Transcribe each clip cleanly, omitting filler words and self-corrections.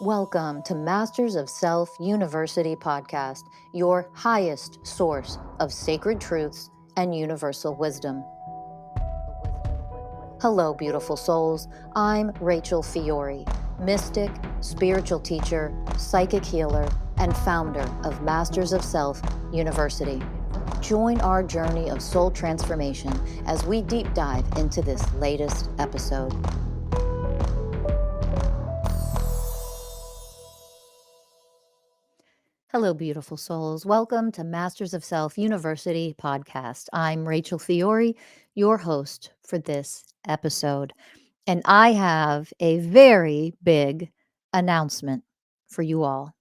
Welcome to Masters of Self University podcast, your highest source of sacred truths and universal wisdom. Hello, beautiful souls. I'm Rachel Fiori, mystic, spiritual teacher, psychic healer, and founder of Masters of Self University. Join our journey of soul transformation as we deep dive into this latest episode. Hello, beautiful souls. Welcome to Masters of Self University podcast. I'm Rachel Fiori, your host for this episode. And I have a very big announcement for you all.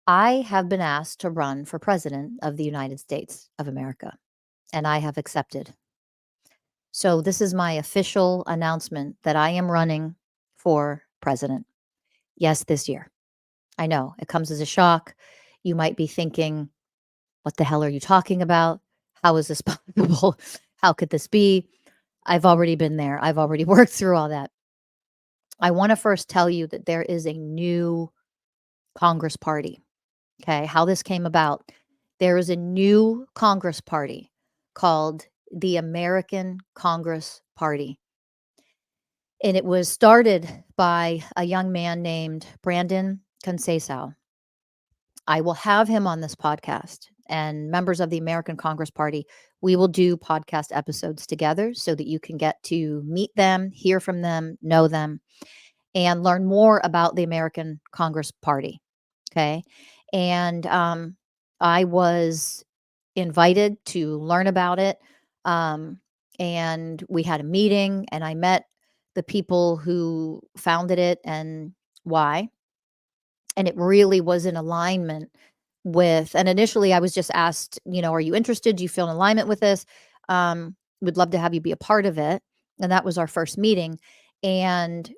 I have been asked to run for president of the United States of America, and I have accepted. So, this is my official announcement that I am running for president. Yes, this year. I know it comes as a shock. You might be thinking, what the hell are you talking about? How is this possible? How could this be? I've already been there. I've already worked through all that. I want to first tell you that there is a new Congress party. Okay. How this came about. There is a new Congress party called the American Congress Party. And it was started by a young man named Brandon Conceição. I will have him on this podcast, and members of the American Congress Party, we will do podcast episodes together so that you can get to meet them, hear from them, know them, and learn more about the American Congress Party. Okay. And I was invited to learn about it. And we had a meeting, and I met the people who founded it and why. And it really was in alignment with, and initially I was just asked, are you interested? Do you feel in alignment with this? We'd love to have you be a part of it. And that was our first meeting. And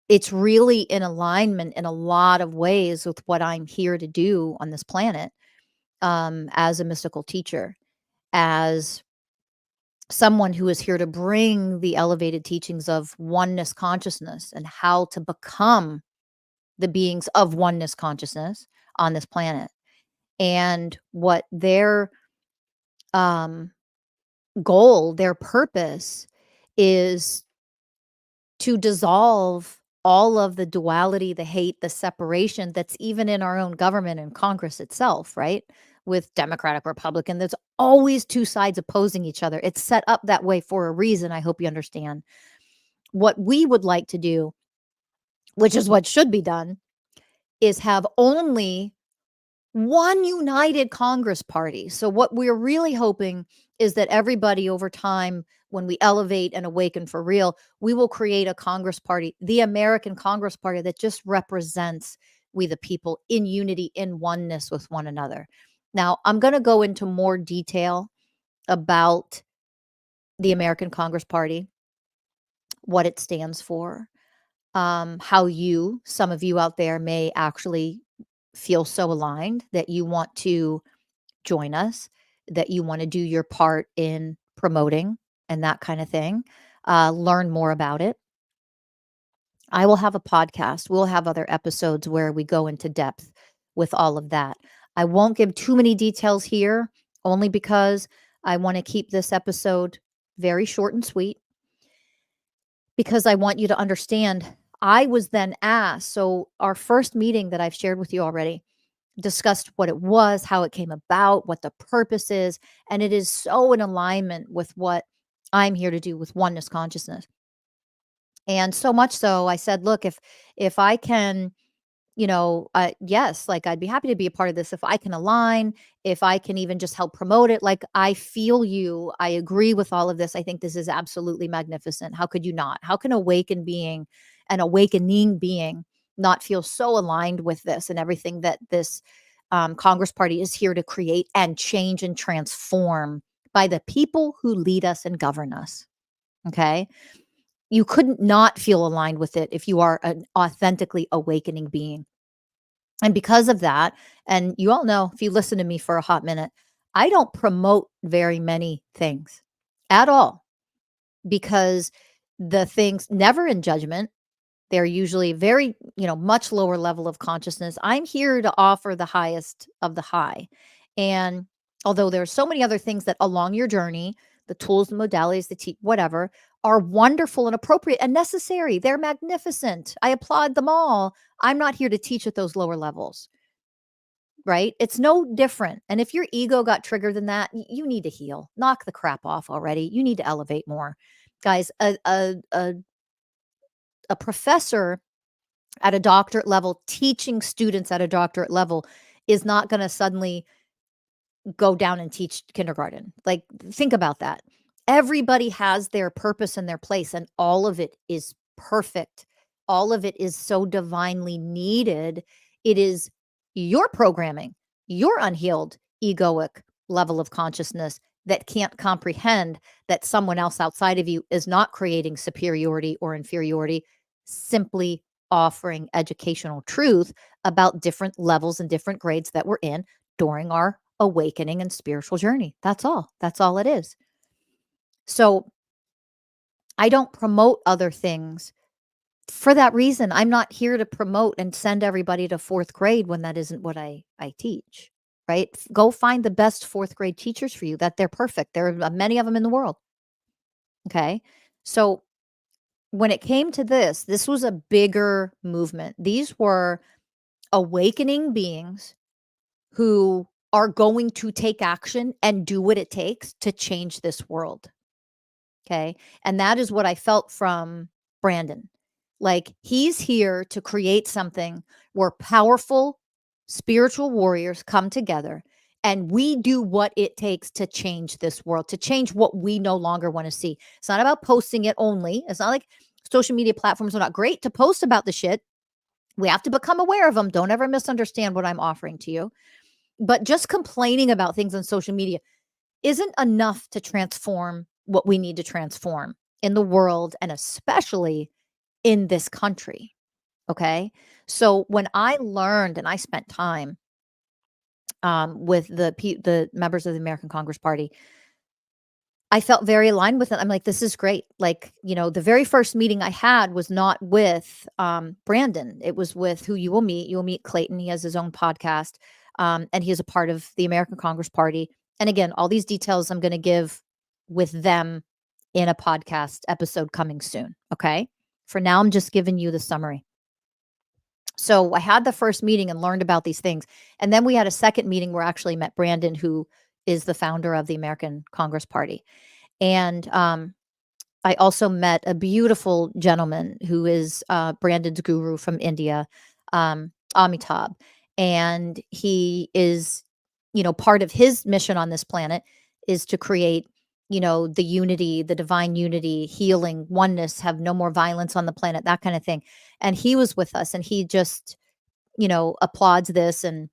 it's really in alignment in a lot of ways with what I'm here to do on this planet, as a mystical teacher, as someone who is here to bring the elevated teachings of oneness consciousness and how to become the beings of oneness consciousness on this planet. And what their goal, their purpose is to dissolve all of the duality, the hate, the separation that's even in our own government and Congress itself, right? With Democratic, Republican, there's always two sides opposing each other. It's set up that way for a reason. I hope you understand. What we would like to do, which is what should be done, is have only one united Congress party. So what we're really hoping is that everybody over time, when we elevate and awaken for real, we will create a Congress party, the American Congress Party, that just represents we the people in unity, in oneness with one another. Now, I'm going to go into more detail about the American Congress Party, what it stands for, how some of you out there may actually feel so aligned that you want to join us, that you want to do your part in promoting and that kind of thing, learn more about it. I will have a podcast. We'll have other episodes where we go into depth with all of that. I won't give too many details here, only because I want to keep this episode very short and sweet, because I want you to understand. I was then asked, so our first meeting that I've shared with you already discussed what it was, how it came about, what the purpose is, and it is so in alignment with what I'm here to do with oneness consciousness. And so much so, I said, look, if I can, yes, like I'd be happy to be a part of this if I can align, if I can even just help promote it. Like, I feel you. I agree with all of this. I think this is absolutely magnificent. How could you not? How can an awakening being not feel so aligned with this and everything that this Congress Party is here to create and change and transform by the people who lead us and govern us? Okay. You couldn't not feel aligned with it if you are an authentically awakening being. And because of that, and you all know, if you listen to me for a hot minute, I don't promote very many things at all, because the things, never in judgment, They're usually very, much lower level of consciousness. I'm here to offer the highest of the high. And although there's so many other things that along your journey, the tools, the modalities, the whatever, are wonderful and appropriate and necessary. They're magnificent. I applaud them all. I'm not here to teach at those lower levels, right? It's no different. And if your ego got triggered in that, you need to heal. Knock the crap off already. You need to elevate more. Guys, a professor at a doctorate level teaching students at a doctorate level is not going to suddenly go down and teach kindergarten. Like, think about that. Everybody has their purpose and their place, and all of it is perfect. All of it is so divinely needed. It is your programming, your unhealed egoic level of consciousness that can't comprehend that someone else outside of you is not creating superiority or inferiority, simply offering educational truth about different levels and different grades that we're in during our awakening and spiritual journey. That's all. That's all it is. So I don't promote other things for that reason. I'm not here to promote and send everybody to fourth grade when that isn't what I teach, right? Go find the best fourth grade teachers for you, that they're perfect. There are many of them in the world. Okay. So when it came to this was a bigger movement. These were awakening beings who are going to take action and do what it takes to change this world. Okay. And that is what I felt from Brandon. Like, he's here to create something where powerful spiritual warriors come together and we do what it takes to change this world, to change what we no longer want to see. It's not about posting it only. It's not like social media platforms are not great to post about the shit. We have to become aware of them. Don't ever misunderstand what I'm offering to you. But just complaining about things on social media isn't enough to transform what we need to transform in the world, and especially in this country. Okay. So when I learned and I spent time with the members of the American Congress Party, I felt very aligned with it. I'm like, this is great. Like, the very first meeting I had was not with Brandon. It was with who you will meet. You will meet Clayton. He has his own podcast, and he is a part of the American Congress Party. And again, all these details I'm going to give with them in a podcast episode coming soon. Okay. For now, I'm just giving you the summary. So I had the first meeting and learned about these things. And then we had a second meeting where I actually met Brandon, who is the founder of the American Congress Party. And I also met a beautiful gentleman who is Brandon's guru from India, Amitabh. And he is, part of his mission on this planet is to create, the unity, the divine unity, healing, oneness, have no more violence on the planet, that kind of thing. And he was with us and he just, applauds this, and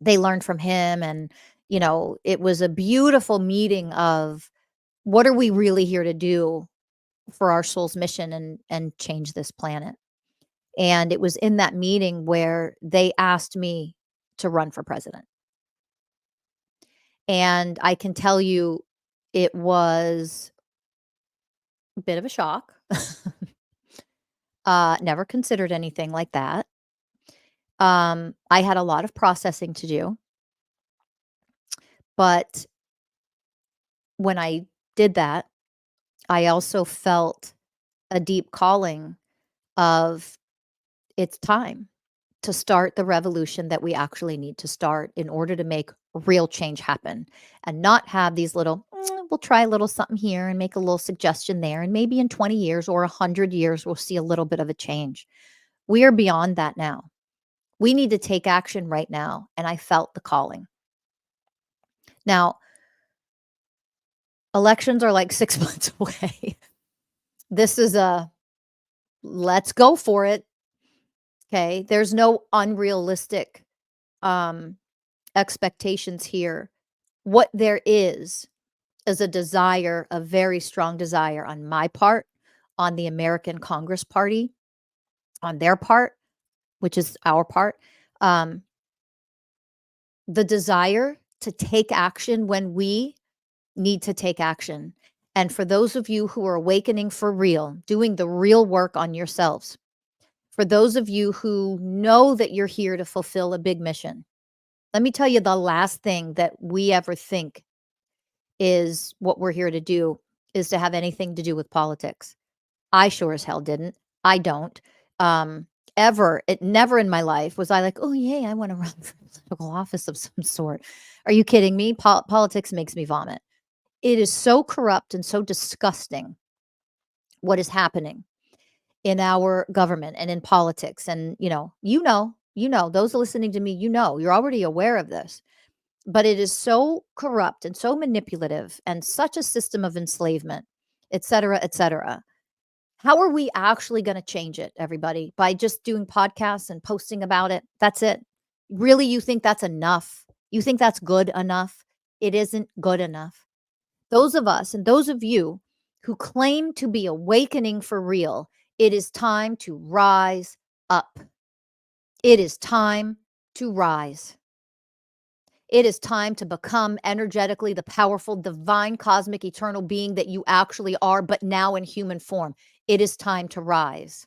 they learned from him. And, it was a beautiful meeting of what are we really here to do for our soul's mission and change this planet. And it was in that meeting where they asked me to run for president. And I can tell you it was a bit of a shock. Never considered anything like that. I had a lot of processing to do. But when I did that, I also felt a deep calling of it's time to start the revolution that we actually need to start in order to make real change happen, and not have these little, we'll try a little something here and make a little suggestion there. And maybe in 20 years or 100 years, we'll see a little bit of a change. We are beyond that now. We need to take action right now. And I felt the calling. Now, elections are like 6 months away. This is let's go for it. Okay. There's no unrealistic expectations here. What there is a desire, a very strong desire on my part, on the American Congress Party, on their part, which is our part, the desire to take action when we need to take action. And for those of you who are awakening for real, doing the real work on yourselves, For those of you who know that you're here to fulfill a big mission, let me tell you the last thing that we ever think is what we're here to do is to have anything to do with politics. I sure as hell didn't. I don't. Um, Ever. It never in my life was I like, oh, yay, I want to run for political office of some sort. Are you kidding me? Politics makes me vomit. It is so corrupt and so disgusting what is happening in our government and in politics. And, those listening to me, you're already aware of this. But it is so corrupt and so manipulative and such a system of enslavement, et cetera, et cetera. How are we actually going to change it, everybody? By just doing podcasts and posting about it? That's it. Really, you think that's enough? You think that's good enough? It isn't good enough. Those of us and those of you who claim to be awakening for real, it is time to rise up. It is time to rise. It is time to become energetically the powerful, divine, cosmic, eternal being that you actually are, but now in human form. It is time to rise.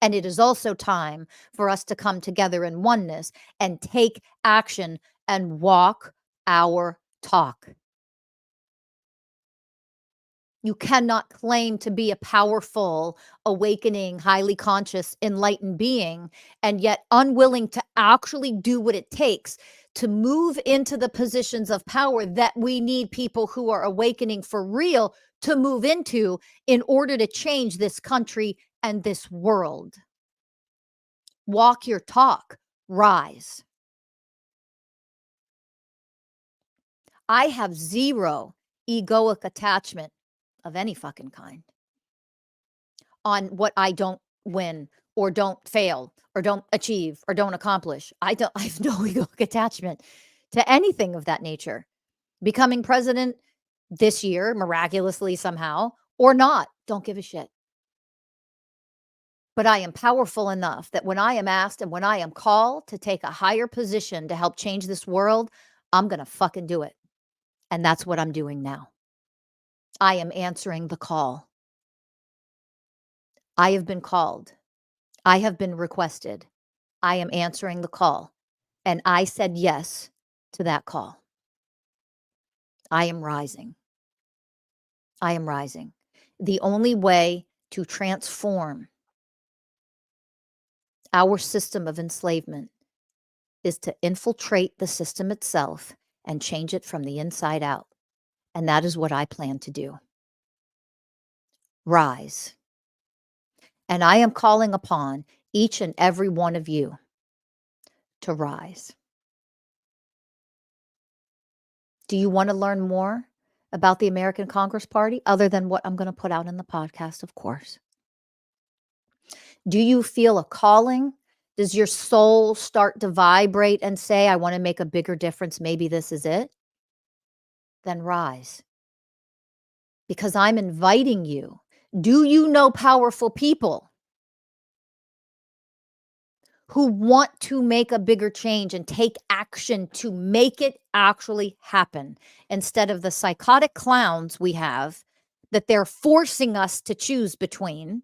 And it is also time for us to come together in oneness and take action and walk our talk. You cannot claim to be a powerful, awakening, highly conscious, enlightened being, and yet unwilling to actually do what it takes to move into the positions of power that we need people who are awakening for real to move into in order to change this country and this world. Walk your talk, rise. I have zero egoic attachment of any fucking kind on what I don't win or don't fail or don't achieve or don't accomplish. I have no egoic attachment to anything of that nature. Becoming president this year, miraculously somehow, or not, don't give a shit. But I am powerful enough that when I am asked and when I am called to take a higher position to help change this world, I'm going to fucking do it. And that's what I'm doing now. I am answering the call. I have been called. I have been requested. I am answering the call. And I said yes to that call. I am rising. I am rising. The only way to transform our system of enslavement is to infiltrate the system itself and change it from the inside out. And that is what I plan to do. Rise. And I am calling upon each and every one of you to rise. Do you want to learn more about the American Congress Party other than what I'm going to put out in the podcast? Of course. Do you feel a calling? Does your soul start to vibrate and say, I want to make a bigger difference? Maybe this is it? Then rise. Because I'm inviting you. Do you know powerful people who want to make a bigger change and take action to make it actually happen instead of the psychotic clowns we have that they're forcing us to choose between?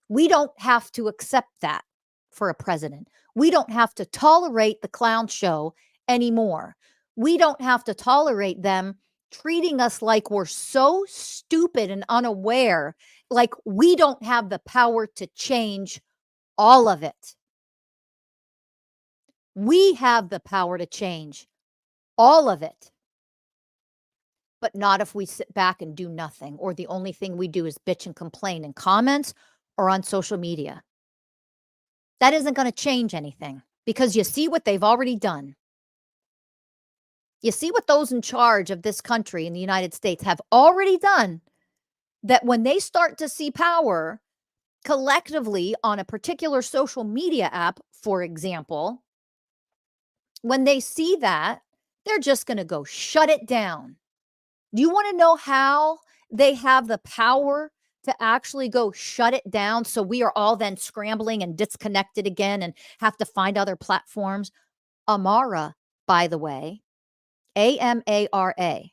We don't have to accept that for a president. We don't have to tolerate the clown show anymore. We don't have to tolerate them treating us like we're so stupid and unaware, like we don't have the power to change all of it. We have the power to change all of it, but not if we sit back and do nothing, or the only thing we do is bitch and complain in comments or on social media. That isn't going to change anything because you see what they've already done. You see what those in charge of this country in the United States have already done, that when they start to see power collectively on a particular social media app, for example, when they see that, they're just going to go shut it down. Do you want to know how they have the power to actually go shut it down so we are all then scrambling and disconnected again and have to find other platforms? Amara, by the way, AMARA,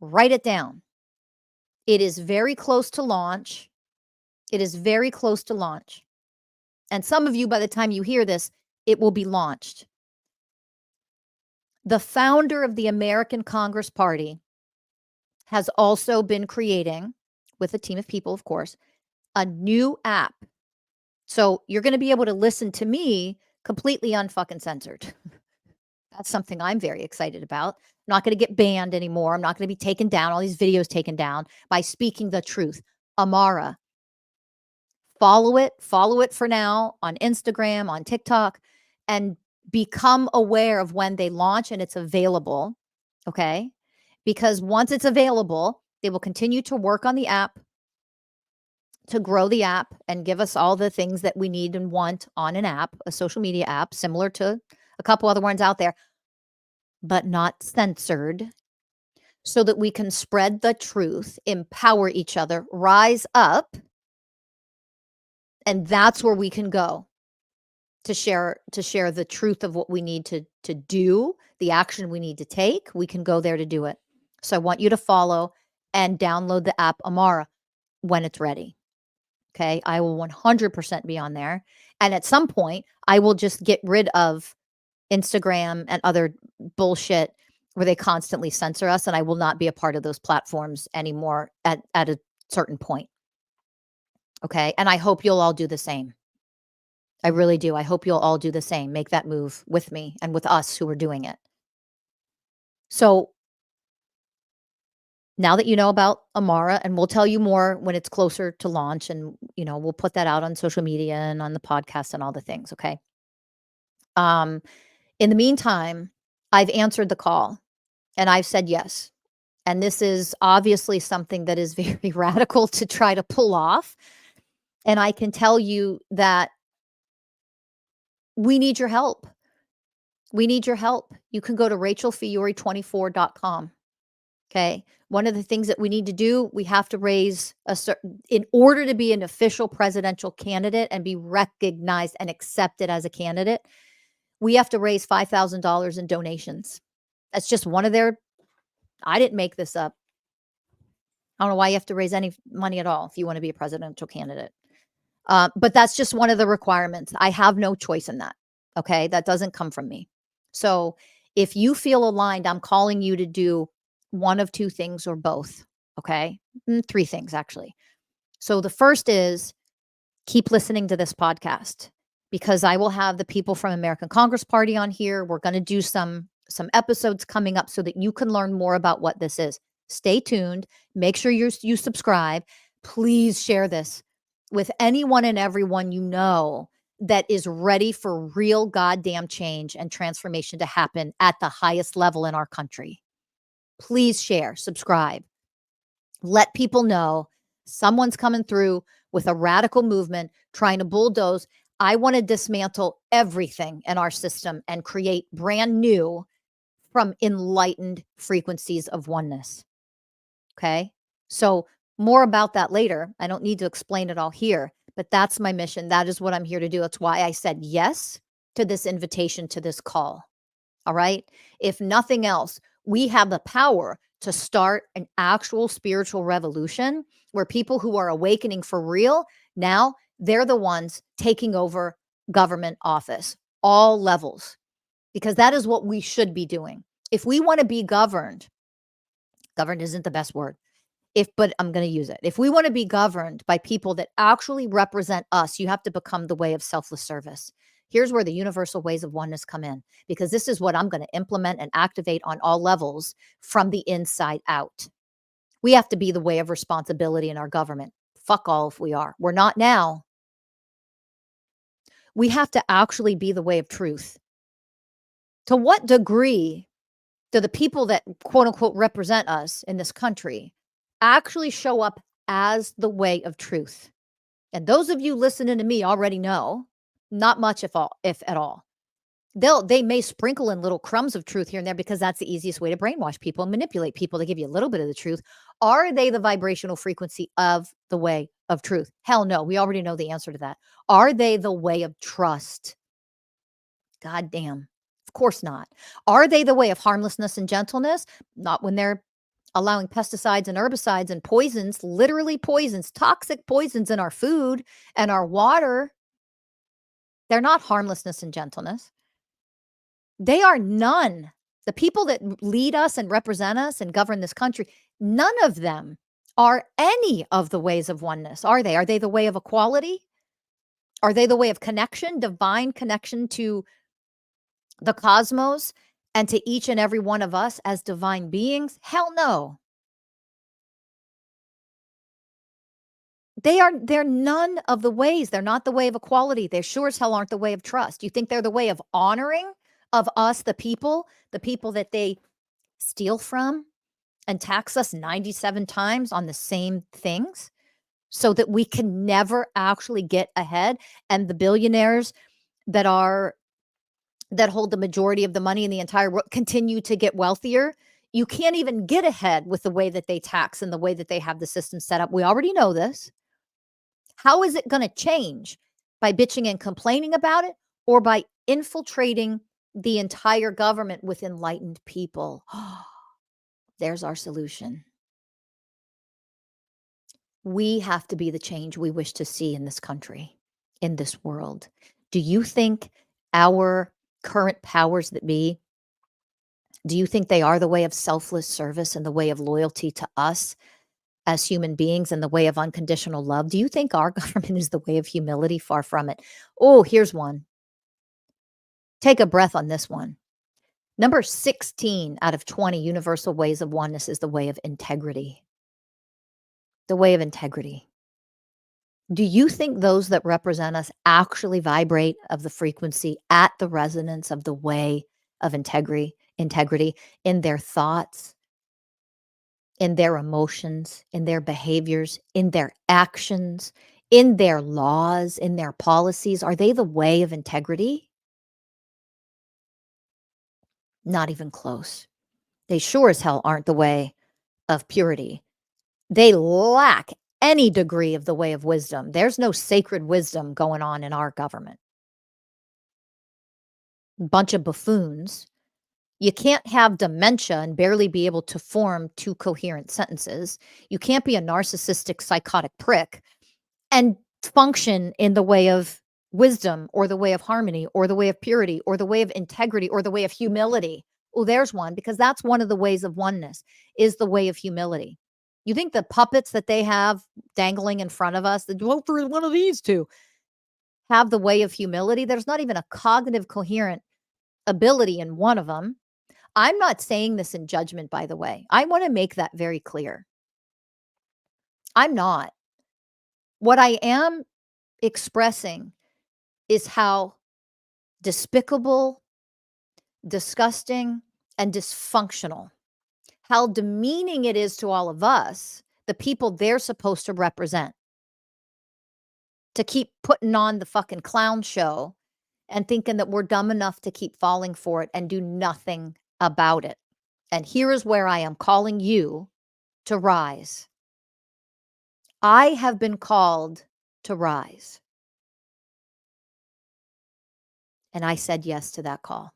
write it down. It is very close to launch. It is very close to launch. And some of you, by the time you hear this, it will be launched. The founder of the American Congress Party has also been creating, with a team of people, of course, a new app. So you're going to be able to listen to me completely unfucking censored. That's something I'm very excited about. I'm not going to get banned anymore. I'm not going to be taken down, all these videos taken down by speaking the truth. Amara, follow it for now on Instagram, on TikTok, and become aware of when they launch and it's available. Okay. Because once it's available, they will continue to work on the app, to grow the app and give us all the things that we need and want on an app, a social media app, similar to a couple other ones out there, but not censored, so that we can spread the truth, empower each other, rise up. And that's where we can go to share the truth of what we need to do, the action we need to take. We can go there to do it. So I want you to follow and download the app Amara when it's ready. Okay. I will 100% be on there. And at some point, I will just get rid of Instagram and other bullshit where they constantly censor us. And I will not be a part of those platforms anymore at a certain point. Okay. And I hope you'll all do the same. I really do. I hope you'll all do the same. Make that move with me and with us who are doing it. So now that you know about Amara, and we'll tell you more when it's closer to launch, and we'll put that out on social media and on the podcast and all the things. Okay. In the meantime, I've answered the call and I've said yes. And this is obviously something that is very radical to try to pull off. And I can tell you that we need your help. We need your help. You can go to rachelfiori24.com. Okay. One of the things that we need to do, we have to raise in order to be an official presidential candidate and be recognized and accepted as a candidate, we have to raise $5,000 in donations. That's just one of I didn't make this up. I don't know why you have to raise any money at all if you want to be a presidential candidate. But that's just one of the requirements. I have no choice in that. Okay. That doesn't come from me. So if you feel aligned, I'm calling you to do one of two things or both. Okay. Three things, actually. So the first is keep listening to this podcast, because I will have the people from American Congress Party on here. We're going to do some episodes coming up so that you can learn more about what this is. Stay tuned. Make sure you subscribe. Please share this with anyone and everyone you know that is ready for real goddamn change and transformation to happen at the highest level in our country. Please share, subscribe. Let people know someone's coming through with a radical movement trying to bulldoze. I want to dismantle everything in our system and create brand new from enlightened frequencies of oneness. Okay. So more about that later. I don't need to explain it all here, but that's my mission. That is what I'm here to do. That's why I said yes to this invitation, to this call. All right. If nothing else, we have the power to start an actual spiritual revolution where people who are awakening for real, now they're the ones taking over government office, all levels, because that is what we should be doing. If we want to be governed isn't the best word, but I'm going to use it. If we want to be governed by people that actually represent us, you have to become the way of selfless service. Here's where the universal ways of oneness come in, because this is what I'm going to implement and activate on all levels from the inside out. We have to be the way of responsibility in our government. Fuck all if we are. We're not now. We have to actually be the way of truth. To what degree do the people that quote unquote represent us in this country actually show up as the way of truth? And those of you listening to me already know, not much if at all. They may sprinkle in little crumbs of truth here and there because that's the easiest way to brainwash people and manipulate people. They give you a little bit of the truth. Are they the vibrational frequency of the way of truth? Hell no. We already know the answer to that. Are they the way of trust? God damn. Of course not. Are they the way of harmlessness and gentleness? Not when they're allowing pesticides and herbicides and poisons, literally poisons, toxic poisons in our food and our water. They're not harmlessness and gentleness. They are none. The people that lead us and represent us and govern this country, none of them are any of the ways of oneness, are they? Are they the way of equality? Are they the way of connection, divine connection to the cosmos and to each and every one of us as divine beings? Hell no. They're none of the ways. They're not the way of equality. They sure as hell aren't the way of trust. You think they're the way of honoring of us, the people that they steal from and tax us 97 times on the same things so that we can never actually get ahead, and the billionaires that are that hold the majority of the money in the entire world continue to get wealthier. You can't even get ahead with the way that they tax and the way that they have the system set up. We already know this. How is it going to change? By bitching and complaining about it, or by infiltrating the entire government with enlightened people? There's our solution. We have to be the change we wish to see in this country, in this world. Do you think our current powers that be, do you think they are the way of selfless service and the way of loyalty to us as human beings and the way of unconditional love? Do you think our government is the way of humility? Far from it. Oh, here's one. Take a breath on this one. Number 16 out of 20 universal ways of oneness is the way of integrity. The way of integrity. Do you think those that represent us actually vibrate of the frequency at the resonance of the way of integrity in their thoughts, in their emotions, in their behaviors, in their actions, in their laws, in their policies? Are they the way of integrity? Not even close. They sure as hell aren't the way of purity. They lack any degree of the way of wisdom. There's no sacred wisdom going on in our government. Bunch of buffoons. You can't have dementia and barely be able to form two coherent sentences. You can't be a narcissistic, psychotic prick and function in the way of wisdom or the way of harmony or the way of purity or the way of integrity or the way of humility. Oh, there's one, because that's one of the ways of oneness, is the way of humility. You think the puppets that they have dangling in front of us, that vote for one of these two, have the way of humility? There's not even a cognitive coherent ability in one of them. I'm not saying this in judgment, by the way. I want to make that very clear. I'm not. What I am expressing is how despicable, disgusting, and dysfunctional, how demeaning it is to all of us, the people they're supposed to represent, to keep putting on the fucking clown show and thinking that we're dumb enough to keep falling for it and do nothing about it. And here is where I am calling you to rise. I have been called to rise. And I said yes to that call.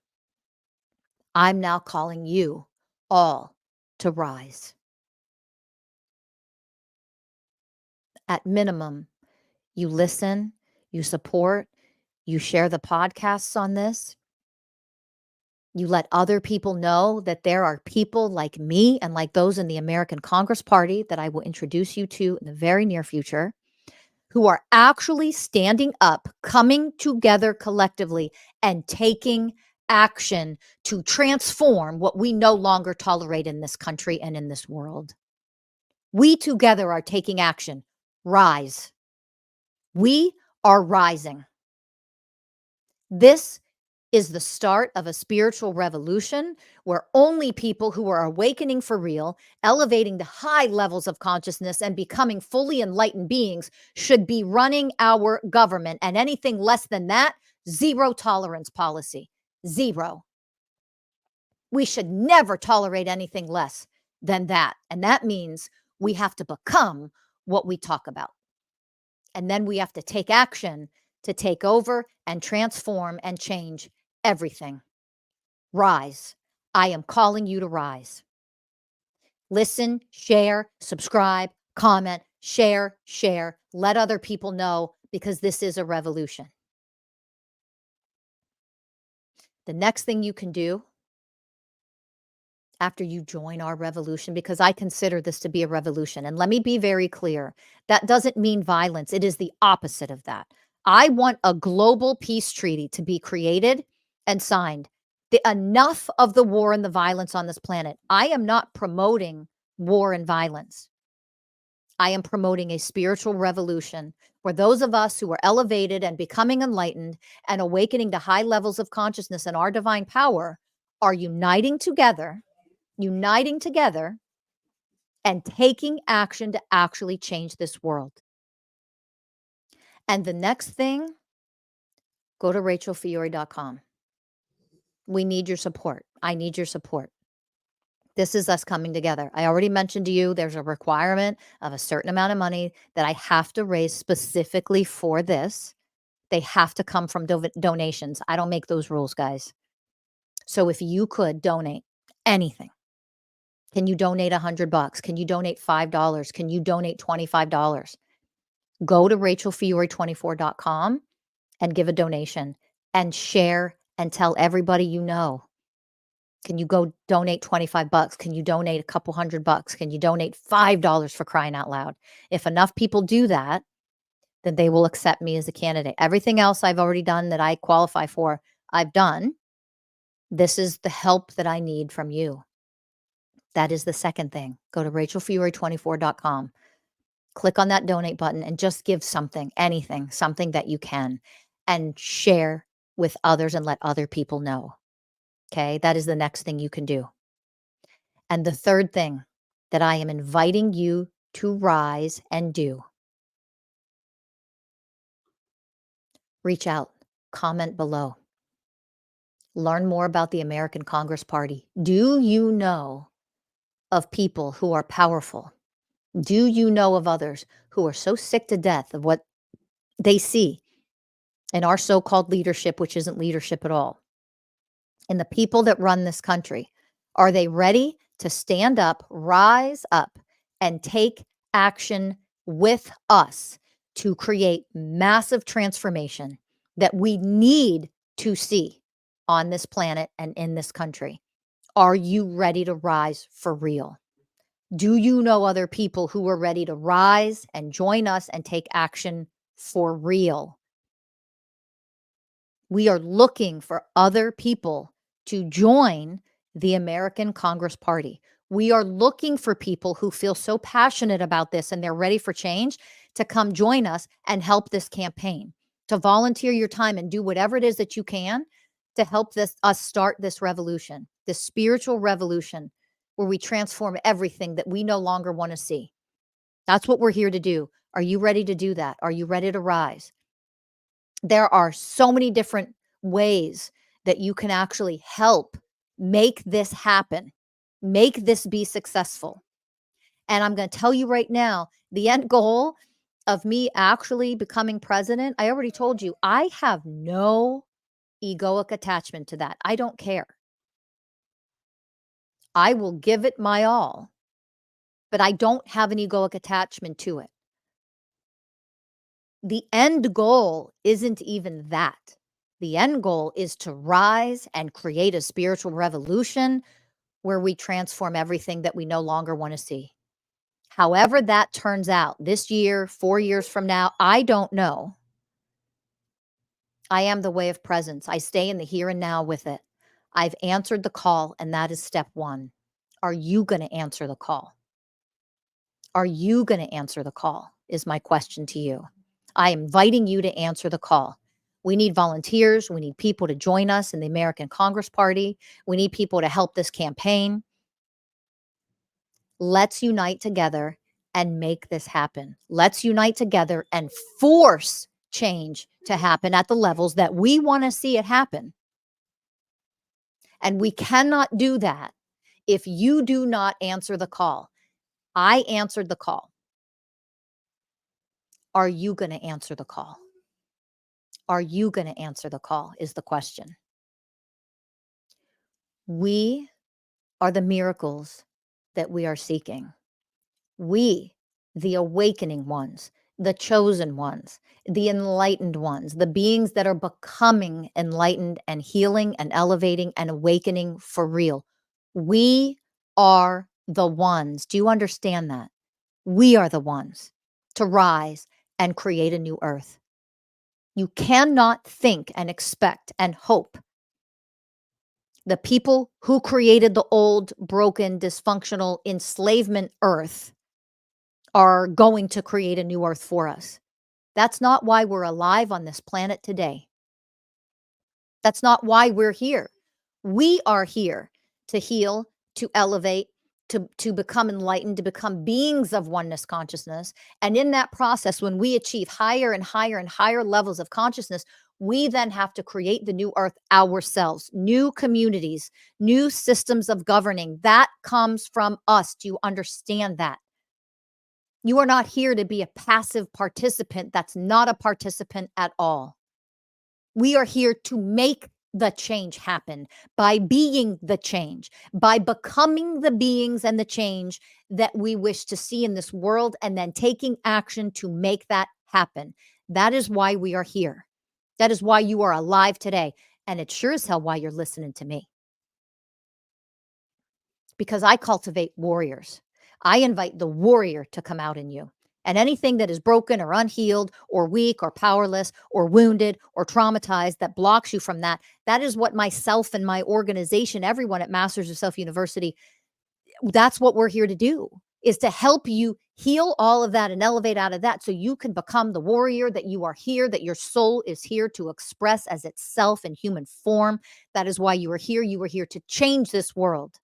I'm now calling you all to rise. At minimum, you listen, you support, you share the podcasts on this. You let other people know that there are people like me and like those in the American Congress Party that I will introduce you to in the very near future, who are actually standing up, coming together collectively, and taking action to transform what we no longer tolerate in this country and in this world. We together are taking action. Rise. We are rising. This is the start of a spiritual revolution where only people who are awakening for real, elevating to high levels of consciousness, and becoming fully enlightened beings should be running our government. And anything less than that, zero tolerance policy. Zero. We should never tolerate anything less than that. And that means we have to become what we talk about. And then we have to take action to take over and transform and change everything. Rise. I am calling you to rise. Listen, share, subscribe, comment, share. Let other people know, because this is a revolution. The next thing you can do after you join our revolution, because I consider this to be a revolution. And let me be very clear, that doesn't mean violence. It is the opposite of that. I want a global peace treaty to be created and signed. Enough of the war and the violence on this planet. I am not promoting war and violence. I am promoting a spiritual revolution where those of us who are elevated and becoming enlightened and awakening to high levels of consciousness and our divine power are uniting together and taking action to actually change this world. And the next thing, go to rachelfiori.com. We need your support. I need your support. This is us coming together. I already mentioned to you there's a requirement of a certain amount of money that I have to raise specifically for this. They have to come from donations. I don't make those rules, guys. So if you could donate anything, can you donate $100? Can you donate $5? Can you donate $25? Go to rachelfiori24.com and give a donation and share and tell everybody you know. Can you go donate $25? Can you donate a couple $100? Can you donate $5 for crying out loud? If enough people do that, then they will accept me as a candidate. Everything else I've already done that I qualify for, I've done. This is the help that I need from you. That is the second thing. Go to rachelfiori24.com. Click on that donate button and just give something, anything, something that you can, and share with others and let other people know. Okay, that is the next thing you can do. And the third thing that I am inviting you to rise and do, reach out, comment below, learn more about the American Congress Party. Do you know of people who are powerful? Do you know of others who are so sick to death of what they see in our so-called leadership, which isn't leadership at all? And the people that run this country, are they ready to stand up, rise up, and take action with us to create massive transformation that we need to see on this planet and in this country? Are you ready to rise for real? Do you know other people who are ready to rise and join us and take action for real? We are looking for other people to join the American Congress Party. We are looking for people who feel so passionate about this and they're ready for change to come join us and help this campaign, to volunteer your time and do whatever it is that you can to help us start this revolution, this spiritual revolution where we transform everything that we no longer want to see. That's what we're here to do. Are you ready to do that? Are you ready to rise? There are so many different ways that you can actually help make this happen, make this be successful. And I'm going to tell you right now, the end goal of me actually becoming president, I already told you, I have no egoic attachment to that. I don't care. I will give it my all, but I don't have an egoic attachment to it. The end goal isn't even that. The end goal is to rise and create a spiritual revolution where we transform everything that we no longer want to see. However that turns out this year, 4 years from now, I don't know. I am the way of presence. I stay in the here and now with it. I've answered the call, and that is step one. Are you going to answer the call? Are you going to answer the call? Is my question to you. I am inviting you to answer the call. We need volunteers. We need people to join us in the American Congress Party. We need people to help this campaign. Let's unite together and make this happen. Let's unite together and force change to happen at the levels that we want to see it happen. And we cannot do that if you do not answer the call. I answered the call. Are you going to answer the call? Are you going to answer the call is the question. We are the miracles that we are seeking. We, the awakening ones, the chosen ones, the enlightened ones, the beings that are becoming enlightened and healing and elevating and awakening for real. We are the ones. Do you understand that? We are the ones to rise and create a new earth. You cannot think and expect and hope the people who created the old, broken, dysfunctional enslavement earth are going to create a new earth for us. That's not why we're alive on this planet today. That's not why we're here. We are here to heal, to elevate, to become enlightened, to become beings of oneness consciousness. And in that process, when we achieve higher and higher and higher levels of consciousness, we then have to create the new earth ourselves, new communities, new systems of governing. That comes from us. Do you understand that? You are not here to be a passive participant. That's not a participant at all. We are here to make the change happen by being the change, by becoming the beings and the change that we wish to see in this world, and then taking action to make that happen. That is why we are here. That is why you are alive today. And it's sure as hell why you're listening to me. Because I cultivate warriors. I invite the warrior to come out in you. And anything that is broken or unhealed or weak or powerless or wounded or traumatized that blocks you from that, that is what myself and my organization, everyone at Masters of Self University, that's what we're here to do, is to help you heal all of that and elevate out of that so you can become the warrior that you are here, that your soul is here to express as itself in human form. That is why you are here. You are here to change this world.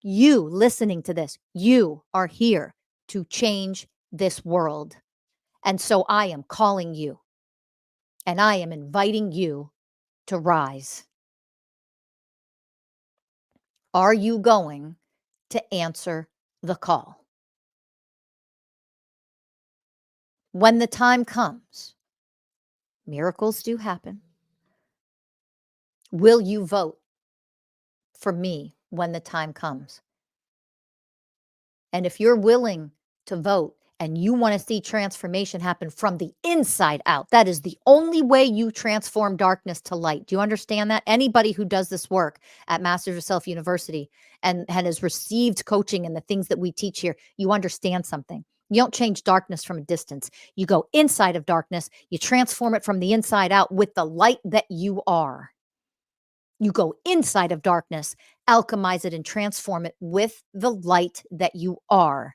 You listening to this, you are here to change this world. And so I am calling you and I am inviting you to rise. Are you going to answer the call? When the time comes, miracles do happen. Will you vote for me when the time comes? And if you're willing to vote and you want to see transformation happen from the inside out, that is the only way you transform darkness to light. Do you understand that? Anybody who does this work at Masters of Self University and has received coaching and the things that we teach here, you understand something. You don't change darkness from a distance. You go inside of darkness, you transform it from the inside out with the light that you are. You go inside of darkness, alchemize it, and transform it with the light that you are.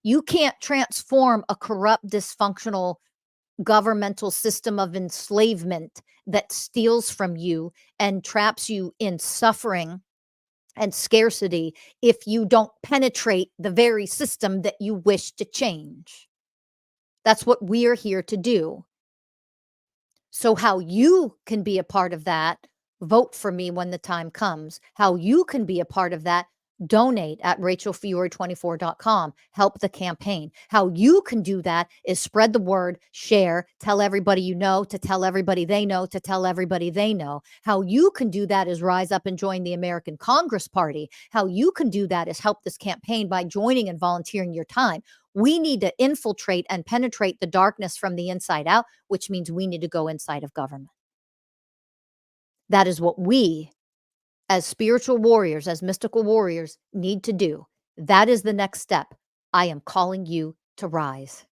You can't transform a corrupt, dysfunctional governmental system of enslavement that steals from you and traps you in suffering and scarcity if you don't penetrate the very system that you wish to change. That's what we're here to do. So, how you can be a part of that, vote for me when the time comes. How you can be a part of that, donate at rachelfiori24.com. Help the campaign. How you can do that is spread the word, share, tell everybody you know, to tell everybody they know, to tell everybody they know. How you can do that is rise up and join the American Congress Party. How you can do that is help this campaign by joining and volunteering your time. We need to infiltrate and penetrate the darkness from the inside out, which means we need to go inside of government. That is what we, as spiritual warriors, as mystical warriors, need to do. That is the next step. I am calling you to rise.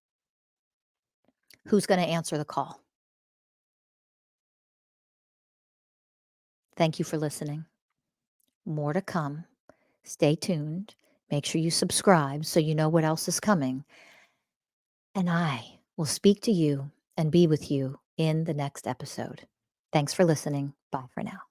Who's going to answer the call? Thank you for listening. More to come. Stay tuned. Make sure you subscribe so you know what else is coming. And I will speak to you and be with you in the next episode. Thanks for listening. Bye for now.